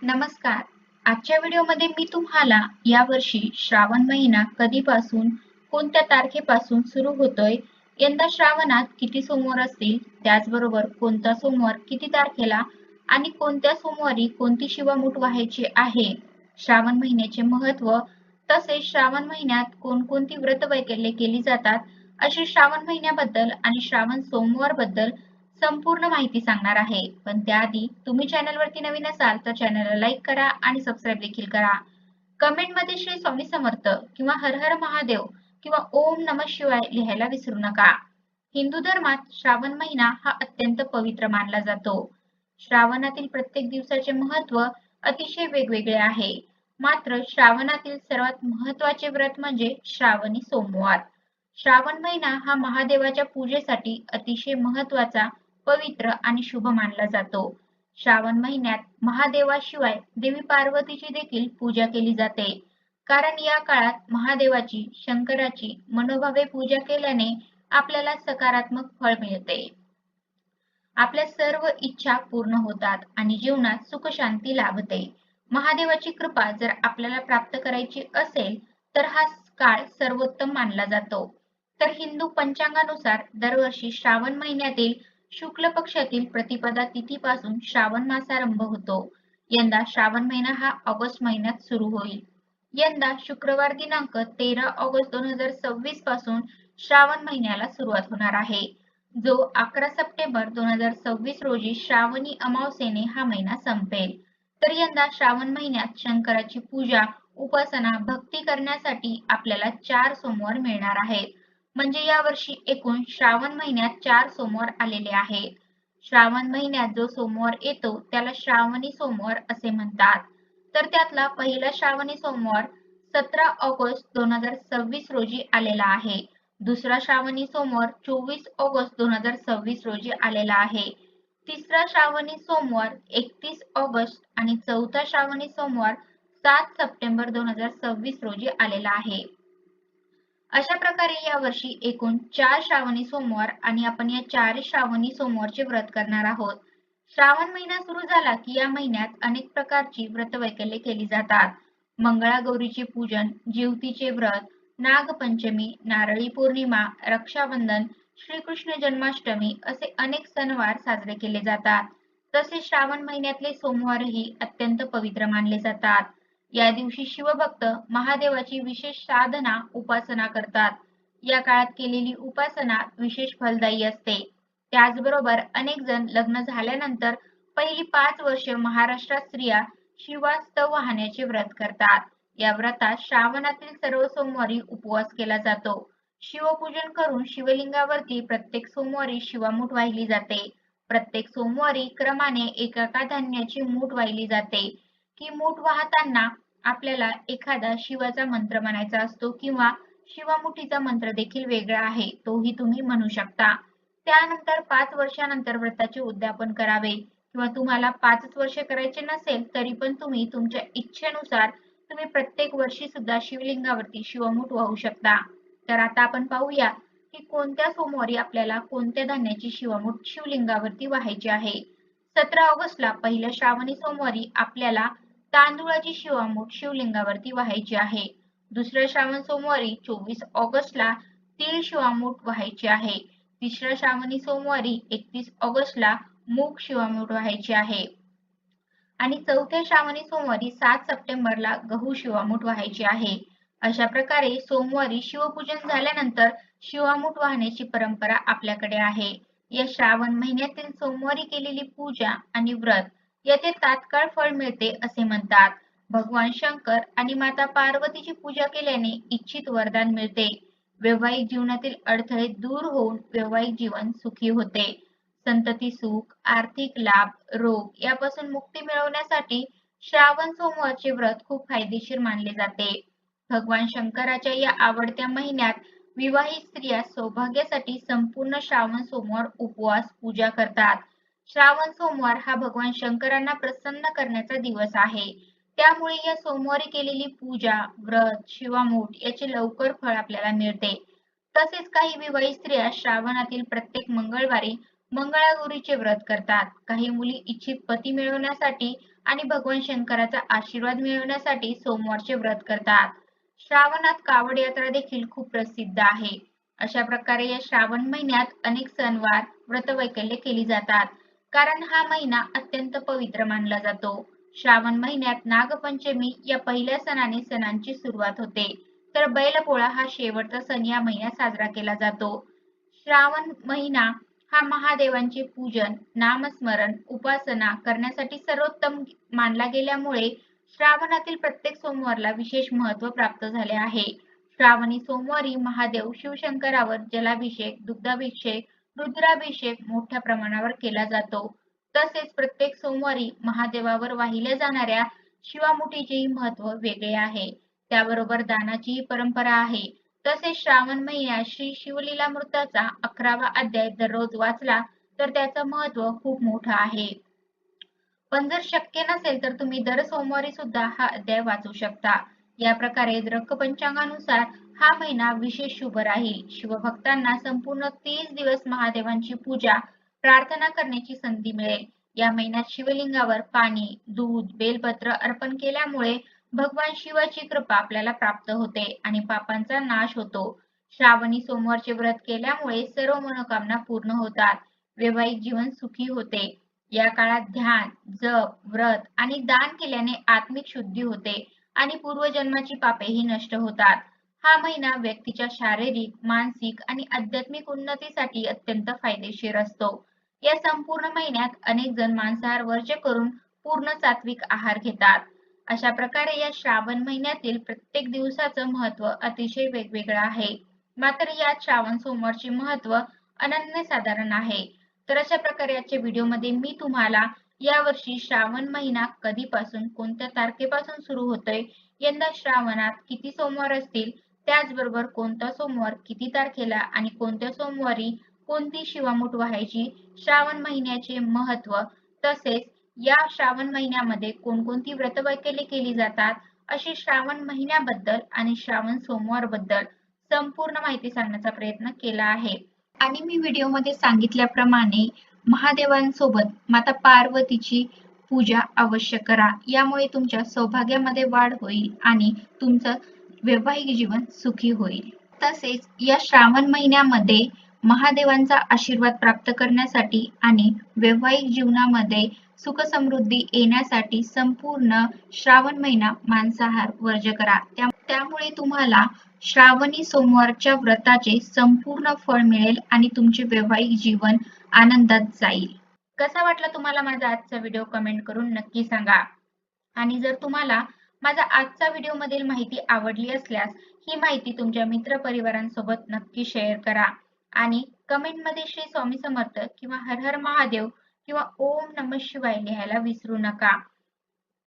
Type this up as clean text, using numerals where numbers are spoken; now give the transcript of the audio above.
नमस्कार. आजच्या व्हिडिओमध्ये मी तुम्हाला यावर्षी श्रावण महिना कधीपासून, कोणत्या तारखेपासून सुरू होतोय, यंदा श्रावणात किती सोमवार असतील, त्याचबरोबर कोणता सोमवार किती तारखेला आणि कोणत्या सोमवारी कोणती शिवामूठ व्हायची आहे, श्रावण महिन्याचे महत्त्व, तसेच श्रावण महिन्यात कोणकोणती व्रतवैकल्ये केली जातात, अशी श्रावण महिन्याबद्दल आणि श्रावण सोमवारबद्दल संपूर्ण माहिती सांगणार आहे. पण त्याआधी तुम्ही चॅनलवरती नवीन असाल तर चॅनलला लाईक करा आणि सबस्क्राईब देखील करा. कमेंटमध्ये श्री स्वामी समर्थ किंवा हर हर महादेव किंवा ओम नमः शिवाय लिहायला विसरू नका. हिंदू धर्मात श्रावण महिना हा अत्यंत पवित्र मानला जातो. श्रावणातील प्रत्येक दिवसाचे महत्त्व अतिशय वेगवेगळे आहे. मात्र श्रावणातील सर्वात महत्त्वाचे व्रत म्हणजे श्रावणी सोमवार. श्रावण महिना हा महादेवाच्या पूजेसाठी अतिशय महत्त्वाचा, पवित्र आणि शुभ मानला जातो. श्रावण महिन्यात महादेवाशिवाय देवी पार्वतीची देखील पूजा केली जाते. कारण या काळात महादेवाची, शंकराची मनोभावे पूजा केल्याने आपल्याला सकारात्मक फळ मिळते. आपल्या सर्व इच्छा पूर्ण होतात आणि जीवनात सुख शांती लाभते. महादेवाची कृपा जर आपल्याला प्राप्त करायची असेल तर हा काळ सर्वोत्तम मानला जातो. तर हिंदू पंचांगानुसार दरवर्षी श्रावण महिन्यातील शुक्ल पक्षातील प्रतिपदा तिथीपासून श्रावण मासारंभ होतो. यंदा श्रावण महिना हा ऑगस्ट महिन्यात सुरू होईल. यंदा शुक्रवार दिनांक 13 ऑगस्ट 2026 पासून श्रावण महिन्याला सुरुवात होणार आहे, जो 11 सप्टेंबर 2026 रोजी श्रावणी अमावस्येने हा महिना संपेल. तर यंदा श्रावण महिन्यात शंकराची पूजा, उपासना, भक्ती करण्यासाठी आपल्याला 4 सोमवार मिळणार आहेत. म्हणजे यावर्षी एकूण श्रावण महिन्यात 4 सोमवार आलेले आहेत. श्रावण महिन्यात जो सोमवार येतो त्याला श्रावणी सोमवार असे म्हणतात. तर त्यातला पहिला श्रावणी सोमवार 17 ऑगस्ट 2026 रोजी आलेला आहे. दुसरा श्रावणी सोमवार 24 ऑगस्ट 2026 रोजी आलेला आहे. तिसरा श्रावणी सोमवार 31 ऑगस्ट आणि चौथा श्रावणी सोमवार 7 सप्टेंबर 2026 रोजी आलेला आहे. अशा प्रकारे यावर्षी एकूण 4 श्रावणी सोमवार आणि आपण या 4 श्रावणी सोमवारचे व्रत करणार आहोत. श्रावण महिना सुरू झाला की या महिन्यात अनेक प्रकारची व्रतवैकल्ये केली जातात. मंगळागौरीचे पूजन, जिवतीचे व्रत, नागपंचमी, नारळी पौर्णिमा, रक्षाबंधन, श्रीकृष्ण जन्माष्टमी असे अनेक सणवार साजरे केले जातात. तसेच श्रावण महिन्यातले सोमवारही अत्यंत पवित्र मानले जातात. या दिवशी शिवभक्त महादेवाची विशेष साधना, उपासना करतात. या काळात केलेली उपासना विशेष फलदायी असते. त्याचबरोबर अनेक जण लग्न झाल्यानंतर पहिली 5 वर्षे महाराष्ट्रात स्त्रिया शिवास्तव वाहण्याचे व्रत करतात. या व्रतात श्रावणातील सर्व सोमवारी उपवास केला जातो. शिवपूजन करून शिवलिंगावरती प्रत्येक सोमवारी शिवामूठ वाहिली जाते. प्रत्येक सोमवारी क्रमाने एका धान्याची मूठ वाहिली जाते. की मूठ वाहताना आपल्याला एखादा शिवाचा मंत्र म्हणायचा असतो किंवा शिवामुठीचा मंत्र देखील वेगळा आहे, तोही तुम्ही म्हणू शकता. त्यानंतर 5 वर्षानंतर व्रताचे उद्यापन करावे किंवा तुम्हाला 5च वर्षे करायचे नसेल तरी पण तुम्ही तुमच्या इच्छेनुसार तुम्ही प्रत्येक वर्षी सुद्धा शिवलिंगावरती शिवमूठ वाहू शकता. तर आता आपण पाहूया की कोणत्या सोमवारी आपल्याला कोणत्या धान्याची शिवमूठ शिवलिंगावरती वाहायची आहे. 17 ऑगस्टला पहिल्या श्रावणी सोमवारी आपल्याला तांदूळाची शिवामूठ शिवलिंगावरती वाहायची आहे. दुसऱ्या श्रावण सोमवारी 24 ऑगस्टला तीळ शिवामूठ वाहायची आहे. तिसऱ्या श्रावणी सोमवारी 31 ऑगस्टला मूग शिवामूठ वाहायची आहे. आणि चौथ्या श्रावणी सोमवारी 7 सप्टेंबरला गहू शिवामूठ वाहायची आहे. अशा प्रकारे सोमवारी शिवपूजन झाल्यानंतर शिवामूठ वाहण्याची परंपरा आपल्याकडे आहे. या श्रावण महिन्यातील सोमवारी केलेली पूजा आणि व्रत याचे तात्काळ फळ मिळते असे म्हणतात. भगवान शंकर आणि माता पार्वतीची पूजा केल्याने इच्छित वरदान मिळते. वैवाहिक जीवनातील अडथळे दूर होऊन वैवाहिक जीवन सुखी होते. संतती सुख, आर्थिक लाभ, रोग यापासून मुक्ती मिळवण्यासाठी श्रावण सोमवारचे व्रत खूप फायदेशीर मानले जाते. भगवान शंकराच्या या आवडत्या महिन्यात विवाहित स्त्रिया सौभाग्यासाठी संपूर्ण श्रावण सोमवार उपवास पूजा करतात. श्रावण सोमवार हा भगवान शंकरांना प्रसन्न करण्याचा दिवस आहे. त्यामुळे या सोमवारी केलेली पूजा, व्रत, शिवामूठ याचे लवकर फळ आपल्याला मिळते. तसेच काही विवाहित स्त्रिया श्रावणातील प्रत्येक मंगळवारी मंगळागौरीचे व्रत करतात. काही मुली इच्छित पती मिळवण्यासाठी आणि भगवान शंकराचा आशीर्वाद मिळवण्यासाठी सोमवारचे व्रत करतात. श्रावणात कावड यात्रा देखील खूप प्रसिद्ध आहे. अशा प्रकारे या श्रावण महिन्यात अनेक सणवार व्रतवैकल्ये केली जातात, कारण हा महिना अत्यंत पवित्र मानला जातो. श्रावण महिन्यात नागपंचमी या पहिल्या सणाने सणांची सुरुवात होते, तर बैलपोळा हा शेवटचा सण या महिन्यात साजरा केला जातो. श्रावण महिना हा महादेवांचे पूजन, नामस्मरण, उपासना करण्यासाठी सर्वोत्तम मानला गेल्यामुळे श्रावणातील प्रत्येक सोमवारला विशेष महत्त्व प्राप्त झाले आहे. श्रावणी सोमवारी महादेव शिवशंकरावर जलाभिषेक, दुग्धाभिषेक, रुद्राभिषेक मोठ्या प्रमाणावर केला जातो. तसेच प्रत्येक सोमवारी महादेवावर वाहिल्या जाणाऱ्या शिवामुठीचेही महत्त्व वेगळे आहे. त्याबरोबर दानाचीही परंपरा आहे. तसेच श्रावण महिन्यात श्री शिवलीलामृताचा 11वा अध्याय दररोज वाचला तर त्याचं महत्त्व खूप मोठं आहे. पण जर शक्य नसेल तर तुम्ही दर सोमवारी सुद्धा हा अध्याय वाचू शकता. या प्रकारे द्रक पंचांगानुसार हा महिना विशेष शुभ राहील. शिवभक्तांना संपूर्ण 30 दिवस महादेवांची पूजा, प्रार्थना करण्याची संधी मिळेल. या महिन्यात शिवलिंगावर पाणी, दूध, बेलपत्र अर्पण केल्यामुळे भगवान शिवाची कृपा आपल्याला प्राप्त होते आणि पापांचा नाश होतो. श्रावणी सोमवारचे व्रत केल्यामुळे सर्व मनोकामना पूर्ण होतात. वैवाहिक जीवन सुखी होते. या काळात ध्यान, जप, व्रत आणि दान केल्याने आत्मिक शुद्धी होते आणि पूर्वजन्माची पापेही नष्ट होतात. हा महिना व्यक्तीच्या शारीरिक, मानसिक आणि आध्यात्मिक उन्नतीसाठी अत्यंत फायदेशीर असतो. या संपूर्ण महिन्यात अनेक जण मांसाहार वर्ज्य करून पूर्ण सात्विक आहार घेतात. अशा प्रकारे या श्रावण महिन्यातील प्रत्येक दिवसाचं महत्त्व अतिशय वेगवेगळं आहे. मात्र यात श्रावण सोमवारचे महत्त्व अनन्यसाधारण आहे. तर अशा प्रकारे आजच्या व्हिडिओमध्ये मी तुम्हाला यावर्षी श्रावण महिना कधीपासून, कोणत्या तारखेपासून सुरू होतोय, यंदा श्रावणात किती सोमवार असतील, त्याचबरोबर कोणता सोमवार किती तारखेला आणि कोणत्या सोमवारी कोणती शिवामूठ व्हायची, श्रावण महिन्याचे महत्त्व, तसेच या श्रावण महिन्यामध्ये कोणकोणती व्रतवैकल्ये केली जातात, अशी श्रावण महिन्याबद्दल आणि श्रावण सोमवारबद्दल संपूर्ण माहिती सांगण्याचा प्रयत्न केला आहे. आणि मी व्हिडिओमध्ये सांगितल्याप्रमाणे महादेवांसोबत माता पार्वतीची पूजा अवश्य करा. यामुळे तुमच्या सौभाग्यामध्ये वाढ होईल आणि तुमचं वैवाहिक जीवन सुखी होईल. तसेच या श्रावण महिन्यामध्ये महादेवांचा आशीर्वाद प्राप्त करण्यासाठी आणि वैवाहिक जीवनामध्ये सुख समृद्धी येण्यासाठी संपूर्ण श्रावण महिना मांसाहार वर्ज्य करा. त्यामुळे तुम्हाला श्रावणी सोमवारच्या व्रताचे संपूर्ण फळ मिळेल आणि तुमचे वैवाहिक जीवन आनंदात जाईल. कसा वाटला तुम्हाला माझा आजचा व्हिडिओ कमेंट करून नक्की सांगा. आणि जर तुम्हाला माझा आजचा व्हिडिओ मधील माहिती आवडली असल्यास ही माहिती तुमच्या मित्रपरिवारांसोबत नक्की शेअर करा आणि कमेंटमध्ये श्री स्वामी समर्थ किंवा हर हर महादेव किंवा ओम नमः शिवाय लिहायला विसरू नका.